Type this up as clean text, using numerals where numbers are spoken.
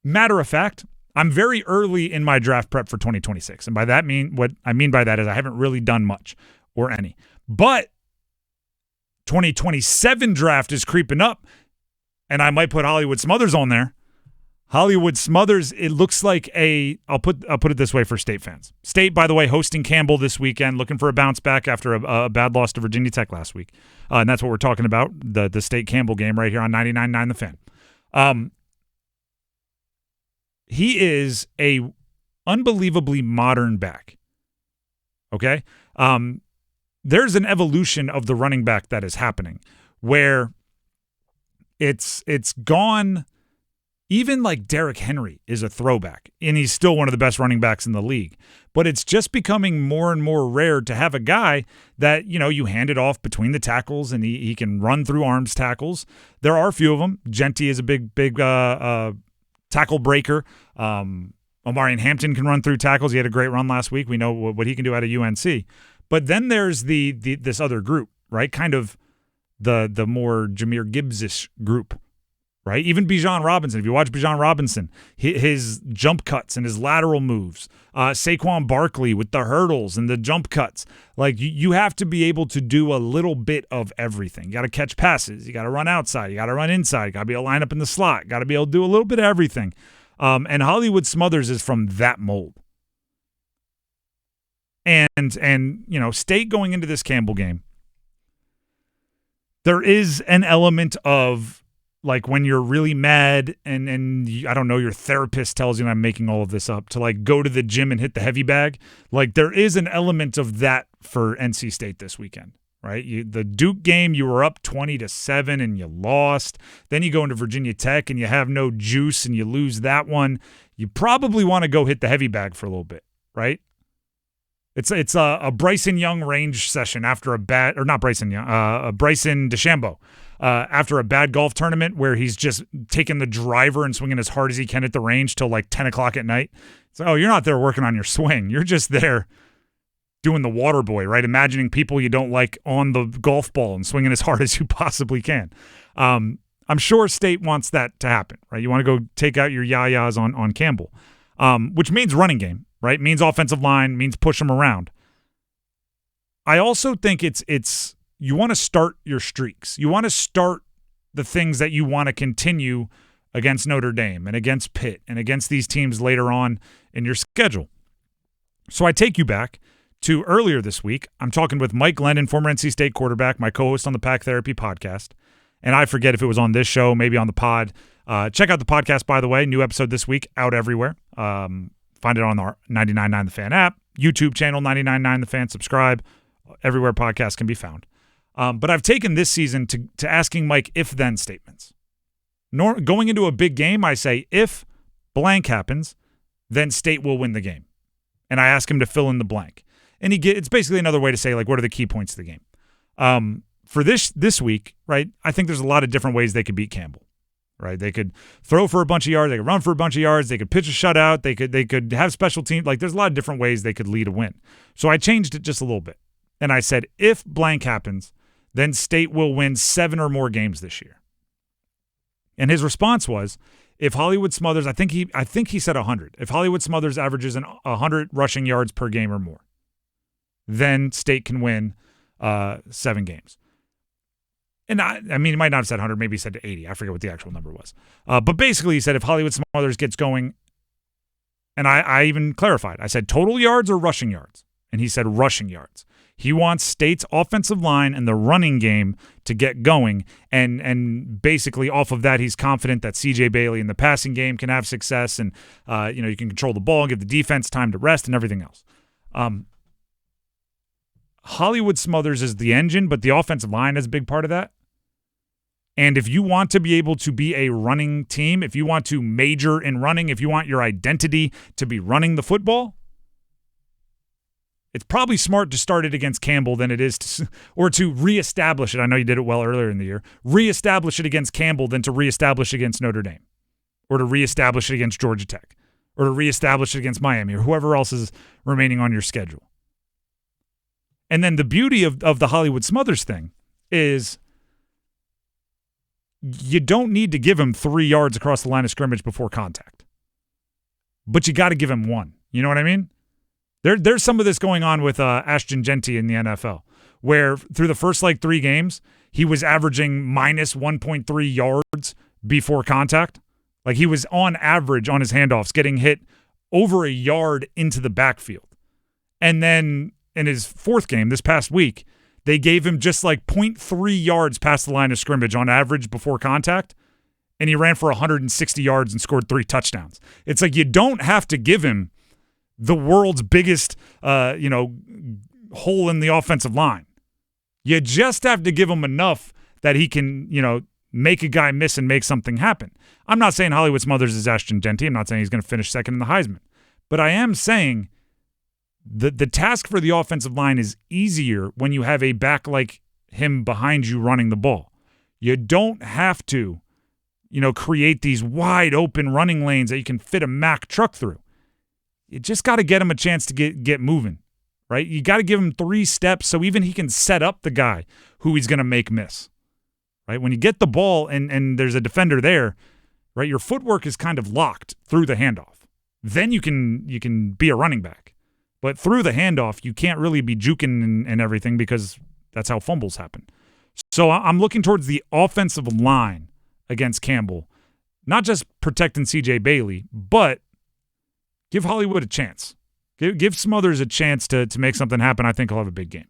Matter of fact, I'm very early in my draft prep for 2026. And by that what I mean by that is I haven't really done much or any. But 2027 draft is creeping up, and I might put Hollywood Smothers on there. Hollywood Smothers, it looks like I'll put it this way for State fans. State, by the way, hosting Campbell this weekend, looking for a bounce back after a bad loss to Virginia Tech last week. And that's what we're talking about, the State Campbell game right here on 99.9 The Fan. He is a unbelievably modern back. Okay? There's an evolution of the running back that is happening where it's gone. Even like Derrick Henry is a throwback, and he's still one of the best running backs in the league. But it's just becoming more and more rare to have a guy that, you hand it off between the tackles and he can run through arms tackles. There are a few of them. Genty is a big tackle breaker. Omarion Hampton can run through tackles. He had a great run last week. We know what he can do out of UNC. But then there's this other group, right? Kind of the more Jahmyr Gibbs-ish group. Right, even Bijan Robinson. If you watch Bijan Robinson, his jump cuts and his lateral moves, Saquon Barkley with the hurdles and the jump cuts. Like you have to be able to do a little bit of everything. You got to catch passes. You got to run outside. You got to run inside. You got to be able to line up in the slot. Got to be able to do a little bit of everything. And Hollywood Smothers is from that mold. And State going into this Campbell game, there is an element of, like, when you're really mad and I don't know, your therapist tells you, and I'm making all of this up, to like go to the gym and hit the heavy bag. Like, there is an element of that for NC State this weekend, right? The Duke game, you were up 20-7 and you lost. Then you go into Virginia Tech and you have no juice and you lose that one. You probably want to go hit the heavy bag for a little bit, right? It's a Bryson Young range session after Bryson DeChambeau. After a bad golf tournament where he's just taking the driver and swinging as hard as he can at the range till like 10 o'clock at night. So, you're not there working on your swing. You're just there doing the water boy, right? Imagining people you don't like on the golf ball and swinging as hard as you possibly can. I'm sure State wants that to happen, right? You want to go take out your yayas on Campbell, which means running game, right? Means offensive line, means push them around. I also think it's you want to start your streaks. You want to start the things that you want to continue against Notre Dame and against Pitt and against these teams later on in your schedule. So I take you back to earlier this week. I'm talking with Mike Glennon, former NC State quarterback, my co-host on the Pack Therapy podcast. And I forget if it was on this show, maybe on the pod. Check out the podcast, by the way. New episode this week, out everywhere. Find it on our 99.9 The Fan app, YouTube channel 99.9 The Fan. Subscribe everywhere podcasts can be found. But I've taken this season to asking Mike if-then statements. Going into a big game, I say, if blank happens, then State will win the game. And I ask him to fill in the blank. And it's basically another way to say, like, what are the key points of the game? For this week, right, I think there's a lot of different ways they could beat Campbell. Right? They could throw for a bunch of yards. They could run for a bunch of yards. They could pitch a shutout. They could have special teams. Like, there's a lot of different ways they could lead a win. So I changed it just a little bit. And I said, if blank happens, then State will win 7 or more games this year. And his response was, if Hollywood Smothers, I think he said 100. If Hollywood Smothers averages 100 rushing yards per game or more, then State can win 7 games. And I mean, he might not have said 100, maybe he said 80. I forget what the actual number was. But basically he said if Hollywood Smothers gets going, and I even clarified. I said total yards or rushing yards? And he said rushing yards. He wants State's offensive line and the running game to get going, and basically off of that, he's confident that C.J. Bailey in the passing game can have success, and you can control the ball, give the defense time to rest, and everything else. Hollywood Smothers is the engine, but the offensive line is a big part of that. And if you want to be able to be a running team, if you want to major in running, if you want your identity to be running the football, it's probably smart to start it against Campbell than it is to reestablish it. I know you did it well earlier in the year. Reestablish it against Campbell than to reestablish it against Notre Dame, or to reestablish it against Georgia Tech, or to reestablish it against Miami, or whoever else is remaining on your schedule. And then the beauty of the Hollywood Smothers thing is you don't need to give him 3 yards across the line of scrimmage before contact. but you got to give him one. You know what I mean? There's some of this going on with Ashton Genty in the NFL, where through the first 3 games, he was averaging minus 1.3 yards before contact. Like he was on average on his handoffs getting hit over a yard into the backfield. And then in his 4th game this past week, they gave him just 0.3 yards past the line of scrimmage on average before contact, and he ran for 160 yards and scored 3 touchdowns. It's like you don't have to give him the world's biggest, hole in the offensive line. You just have to give him enough that he can, make a guy miss and make something happen. I'm not saying Hollywood Smothers is Ashton Genty. I'm not saying he's going to finish second in the Heisman. But I am saying the task for the offensive line is easier when you have a back like him behind you running the ball. You don't have to, create these wide open running lanes that you can fit a Mack truck through. You just got to get him a chance to get moving, right? You got to give him 3 steps so even he can set up the guy who he's going to make miss, right? When you get the ball and there's a defender there, right, your footwork is kind of locked through the handoff. Then you can be a running back. But through the handoff, you can't really be juking and everything because that's how fumbles happen. So I'm looking towards the offensive line against Campbell, not just protecting C.J. Bailey, but give Hollywood a chance. Give Smothers a chance to make something happen. I think he'll have a big game.